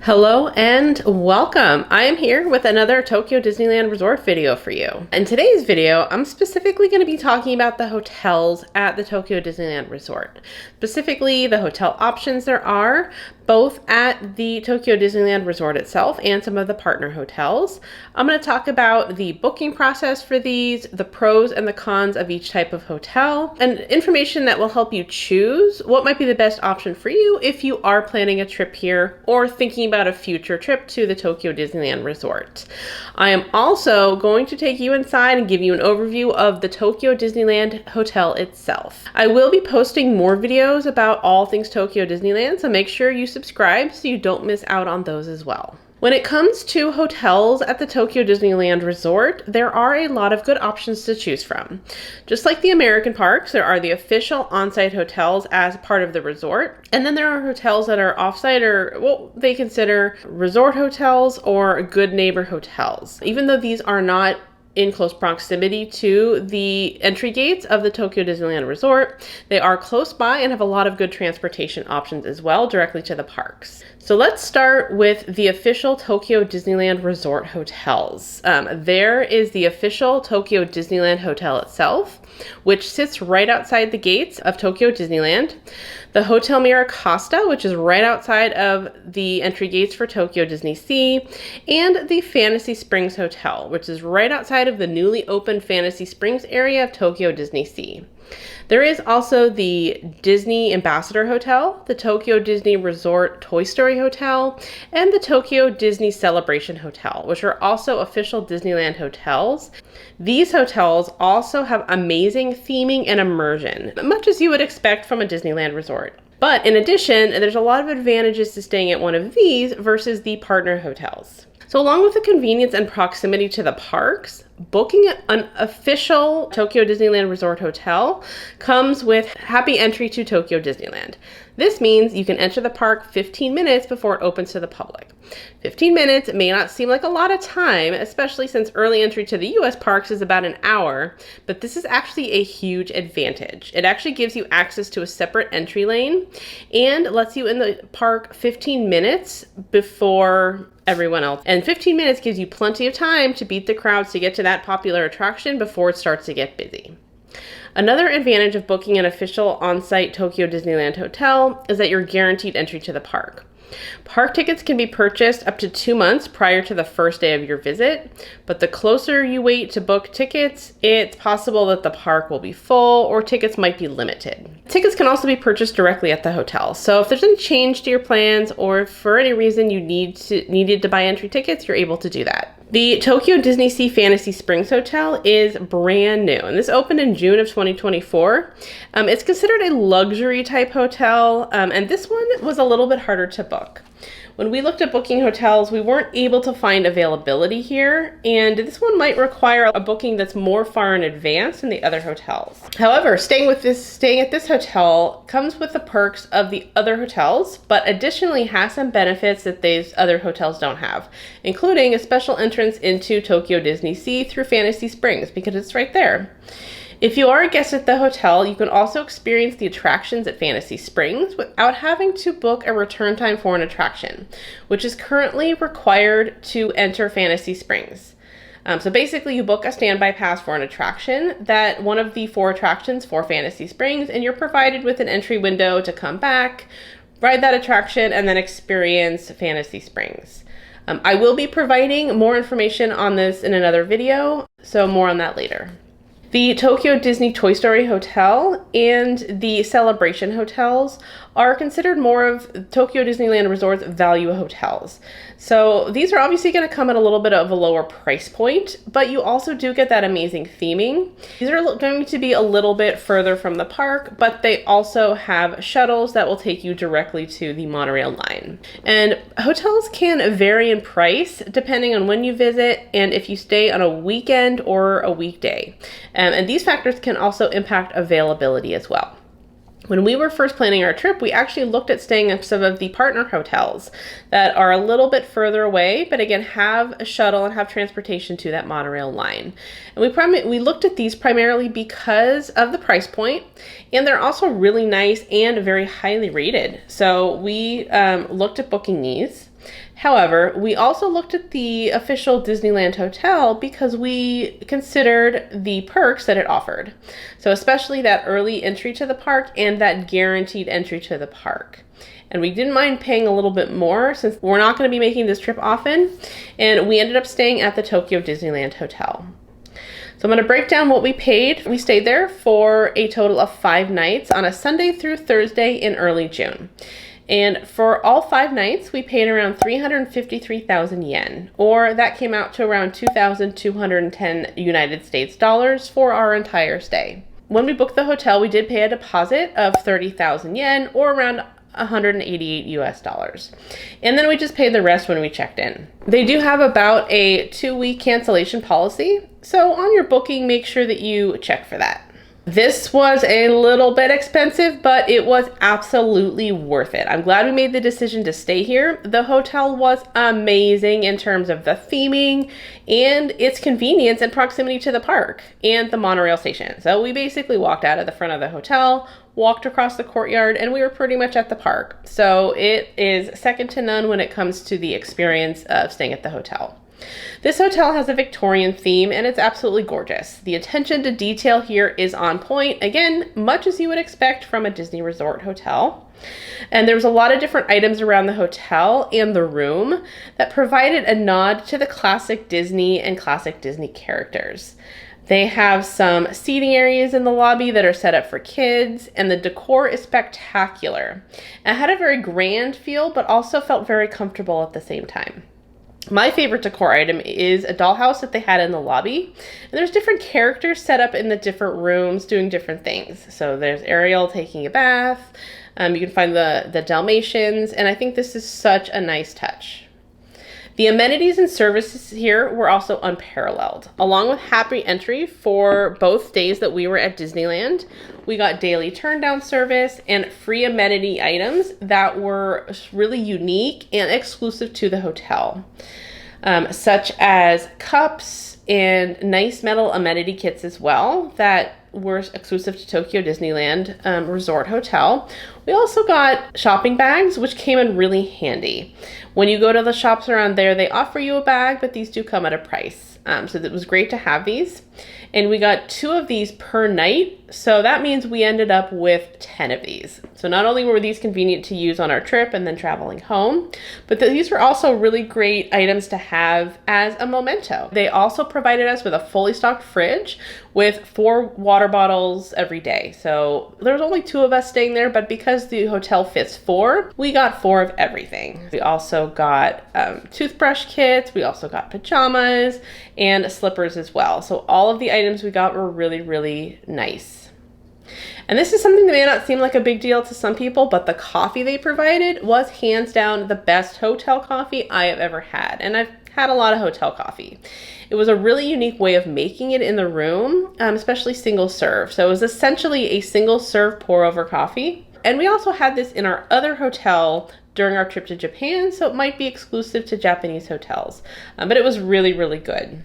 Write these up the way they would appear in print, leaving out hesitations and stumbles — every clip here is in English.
Hello and welcome. I am here with another Tokyo Disneyland Resort video for you. In today's video, I'm specifically going to be talking about the hotels at the Tokyo Disneyland Resort. Specifically, the hotel options there are, both at the Tokyo Disneyland Resort itself and some of the partner hotels. I'm going to talk about the booking process for these, the pros and the cons of each type of hotel, and information that will help you choose what might be the best option for you if you are planning a trip here or thinking about a future trip to the Tokyo Disneyland Resort. I am also going to take you inside and give you an overview of the Tokyo Disneyland Hotel itself. I will be posting more videos about all things Tokyo Disneyland, so make sure you subscribe so you don't miss out on those as well. When it comes to hotels at the Tokyo Disneyland Resort, there are a lot of good options to choose from. Just like the American parks, there are the official on-site hotels as part of the resort, and then there are hotels that are off-site or what they consider resort hotels or good neighbor hotels. Even though these are not in close proximity to the entry gates of the Tokyo Disneyland Resort, they are close by and have a lot of good transportation options as well directly to the parks. So let's start with the official Tokyo Disneyland Resort hotels. There is the official Tokyo Disneyland Hotel itself, which sits right outside the gates of Tokyo Disneyland. The Hotel Miracosta, which is right outside of the entry gates for Tokyo Disney Sea, and the Fantasy Springs Hotel, which is right outside of the newly opened Fantasy Springs area of Tokyo Disney Sea. There is also the Disney Ambassador Hotel, the Tokyo Disney Resort Toy Story Hotel, and the Tokyo Disney Celebration Hotel, which are also official Disneyland hotels. These hotels also have amazing theming and immersion, much as you would expect from a Disneyland resort. But in addition, there's a lot of advantages to staying at one of these versus the partner hotels. So along with the convenience and proximity to the parks, booking an official Tokyo Disneyland Resort hotel comes with happy entry to Tokyo Disneyland. This means you can enter the park 15 minutes before it opens to the public. 15 minutes may not seem like a lot of time, especially since early entry to the US parks is about an hour, but this is actually a huge advantage. It actually gives you access to a separate entry lane and lets you in the park 15 minutes before everyone else. And 15 minutes gives you plenty of time to beat the crowds to get to that popular attraction before it starts to get busy. Another advantage of booking an official on-site Tokyo Disneyland hotel is that you're guaranteed entry to the park. Park tickets can be purchased up to 2 months prior to the first day of your visit, but the closer you wait to book tickets, it's possible that the park will be full or tickets might be limited. Tickets can also be purchased directly at the hotel, so if there's any change to your plans or if for any reason you needed to buy entry tickets, you're able to do that. The Tokyo Disney Sea Fantasy Springs Hotel is brand new, and this opened in June of 2024. It's considered a luxury type hotel, and this one was a little bit harder to book. When we looked at booking hotels, we weren't able to find availability here, and this one might require a booking that's more far in advance than the other hotels. However, staying at this hotel comes with the perks of the other hotels, but additionally has some benefits that these other hotels don't have, including a special entrance into Tokyo Disney Sea through Fantasy Springs, because it's right there. If you are a guest at the hotel, you can also experience the attractions at Fantasy Springs without having to book a return time for an attraction, which is currently required to enter Fantasy Springs. So basically you book a standby pass for an attraction, that one of the 4 attractions for Fantasy Springs, and you're provided with an entry window to come back, ride that attraction, and then experience Fantasy Springs. I will be providing more information on this in another video, so more on that later. The Tokyo Disney Toy Story Hotel and the Celebration Hotels are considered more of Tokyo Disneyland Resort's value hotels. So these are obviously going to come at a little bit of a lower price point, but you also do get that amazing theming. These are going to be a little bit further from the park, but they also have shuttles that will take you directly to the monorail line. And hotels can vary in price depending on when you visit and if you stay on a weekend or a weekday. And these factors can also impact availability as well. When we were first planning our trip, we actually looked at staying at some of the partner hotels that are a little bit further away, but again, have a shuttle and have transportation to that monorail line. And we looked at these primarily because of the price point, and they're also really nice and very highly rated. So we looked at booking these. However, we also looked at the official Disneyland hotel because we considered the perks that it offered. So especially that early entry to the park and that guaranteed entry to the park. And we didn't mind paying a little bit more since we're not going to be making this trip often. And we ended up staying at the Tokyo Disneyland Hotel. So I'm going to break down what we paid. We stayed there for a total of 5 nights on a Sunday through Thursday in early June. And for all 5 nights, we paid around 353,000 yen, or that came out to around 2,210 United States dollars for our entire stay. When we booked the hotel, we did pay a deposit of 30,000 yen, or around 188 US dollars. And then we just paid the rest when we checked in. They do have about a 2-week cancellation policy, so on your booking, make sure that you check for that. This was a little bit expensive, but it was absolutely worth it. I'm glad we made the decision to stay here. The hotel was amazing in terms of the theming and its convenience and proximity to the park and the monorail station. So we basically walked out of the front of the hotel, walked across the courtyard, and we were pretty much at the park. So it is second to none when it comes to the experience of staying at the hotel. This hotel has a Victorian theme and it's absolutely gorgeous. The attention to detail here is on point. Again, much as you would expect from a Disney resort hotel. And there was a lot of different items around the hotel and the room that provided a nod to the classic Disney and classic Disney characters. They have some seating areas in the lobby that are set up for kids, and the decor is spectacular. It had a very grand feel, but also felt very comfortable at the same time. My favorite decor item is a dollhouse that they had in the lobby. And there's different characters set up in the different rooms doing different things. So there's Ariel taking a bath. You can find the Dalmatians. And I think this is such a nice touch. The amenities and services here were also unparalleled. Along with happy entry for both days that we were at Disneyland, we got daily turn-down service and free amenity items that were really unique and exclusive to the hotel, such as cups and nice metal amenity kits as well that were exclusive to Tokyo Disneyland Resort Hotel. We also got shopping bags, which came in really handy. When you go to the shops around there, they offer you a bag, but these do come at a price. So it was great to have these. And we got 2 of these per night. So that means we ended up with 10 of these. So not only were these convenient to use on our trip and then traveling home, but these were also really great items to have as a memento. They also provided us with a fully stocked fridge with 4 water bottles every day. So there was only 2 of us staying there, but because the hotel fits 4, we got 4 of everything. We also got toothbrush kits. We also got pajamas and slippers as well. So all of the items we got were really, really nice. And this is something that may not seem like a big deal to some people, but the coffee they provided was hands down the best hotel coffee I have ever had. And I've had a lot of hotel coffee. It was a really unique way of making it in the room, especially single serve. So it was essentially a single serve pour over coffee. And we also had this in our other hotel during our trip to Japan, so it might be exclusive to Japanese hotels. But it was really, really good.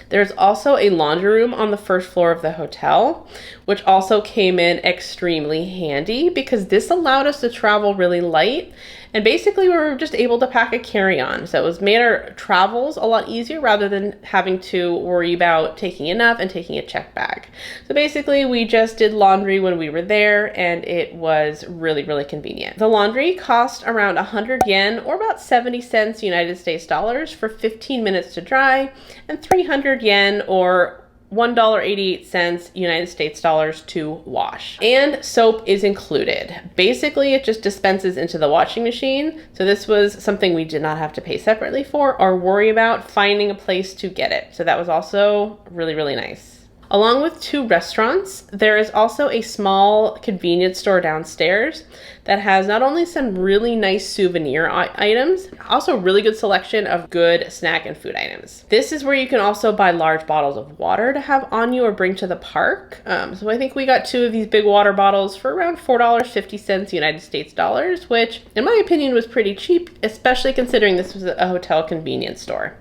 There's also a laundry room on the first floor of the hotel, which also came in extremely handy because this allowed us to travel really light. And basically we were just able to pack a carry-on. So it was made our travels a lot easier rather than having to worry about taking enough and taking a check bag. So basically we just did laundry when we were there and it was really, really convenient. The laundry cost around 100 yen or about 70 cents United States dollars for 15 minutes to dry and 300 yen or $1.88 United States dollars to wash. And soap is included. Basically, it just dispenses into the washing machine. So this was something we did not have to pay separately for or worry about finding a place to get it. So that was also really, really nice. Along with 2 restaurants, there is also a small convenience store downstairs that has not only some really nice souvenir items, also a really good selection of good snack and food items. This is where you can also buy large bottles of water to have on you or bring to the park. So I think we got 2 of these big water bottles for around $4.50 United States dollars, which in my opinion was pretty cheap, especially considering this was a hotel convenience store.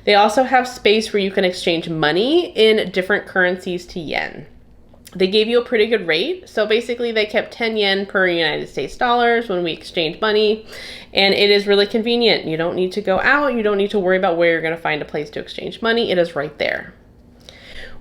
They also have space where you can exchange money in different currencies to yen. They gave you a pretty good rate. So basically they kept 10 yen per United States dollars when we exchange money. And it is really convenient. You don't need to go out. You don't need to worry about where you're going to find a place to exchange money. It is right there.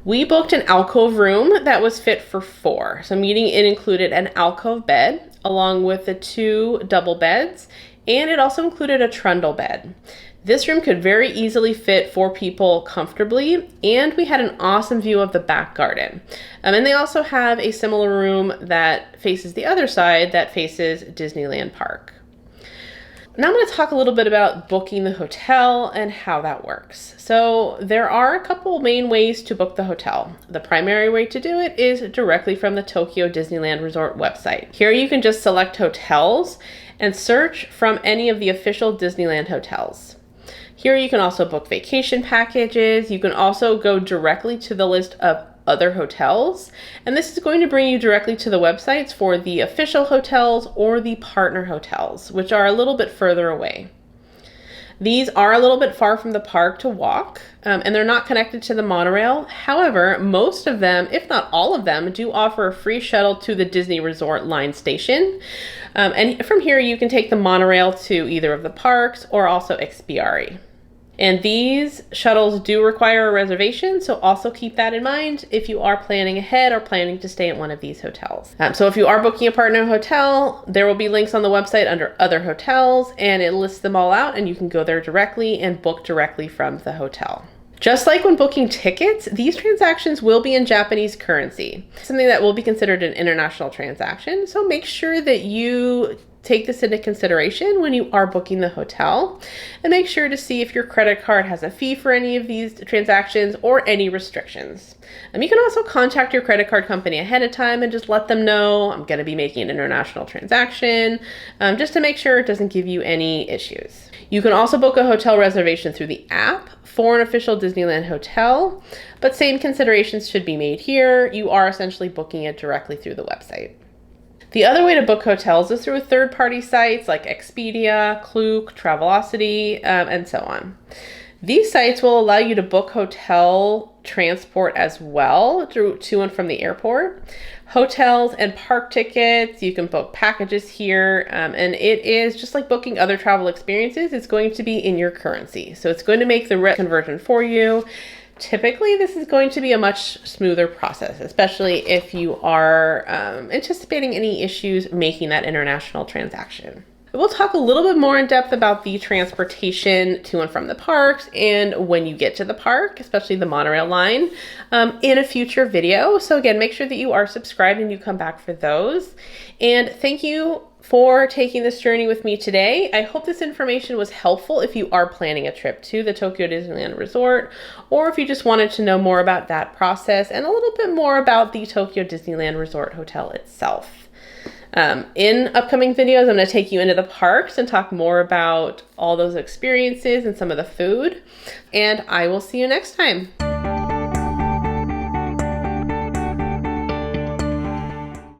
We booked an alcove room that was fit for 4. So meaning it included an alcove bed along with the 2 double beds. And it also included a trundle bed. This room could very easily fit 4 people comfortably, and we had an awesome view of the back garden. And they also have a similar room that faces the other side that faces Disneyland Park. Now I'm going to talk a little bit about booking the hotel and how that works. So there are a couple main ways to book the hotel. The primary way to do it is directly from the Tokyo Disneyland Resort website. Here you can just select hotels and search from any of the official Disneyland hotels. Here you can also book vacation packages. You can also go directly to the list of other hotels. And this is going to bring you directly to the websites for the official hotels or the partner hotels, which are a little bit further away. These are a little bit far from the park to walk, and they're not connected to the monorail. However, most of them, if not all of them, do offer a free shuttle to the Disney Resort line station. And from here, you can take the monorail to either of the parks or also Expiari. And these shuttles do require a reservation, so also keep that in mind if you are planning ahead or planning to stay at one of these hotels. So if you are booking a partner hotel, there will be links on the website under other hotels, and it lists them all out, and you can go there directly and book directly from the hotel. Just like when booking tickets, these transactions will be in Japanese currency, something that will be considered an international transaction, so make sure that you take this into consideration when you are booking the hotel, and make sure to see if your credit card has a fee for any of these transactions or any restrictions. You can also contact your credit card company ahead of time and just let them know I'm going to be making an international transaction, just to make sure it doesn't give you any issues. You can also book a hotel reservation through the app for an official Disneyland hotel, but same considerations should be made here. You are essentially booking it directly through the website. The other way to book hotels is through third-party sites like Expedia, Klook, Travelocity, and so on. These sites will allow you to book hotel transport as well to and from the airport. Hotels and park tickets, you can book packages here, and it is just like booking other travel experiences. It's going to be in your currency, so it's going to make the conversion for you. Typically, this is going to be a much smoother process, especially if you are anticipating any issues making that international transaction. We'll talk a little bit more in depth about the transportation to and from the parks and when you get to the park, especially the monorail line, in a future video. So again, make sure that you are subscribed and you come back for those. And thank you for taking this journey with me today. I hope this information was helpful if you are planning a trip to the Tokyo Disneyland Resort, or if you just wanted to know more about that process and a little bit more about the Tokyo Disneyland Resort Hotel itself. In upcoming videos, I'm going to take you into the parks and talk more about all those experiences and some of the food. And I will see you next time.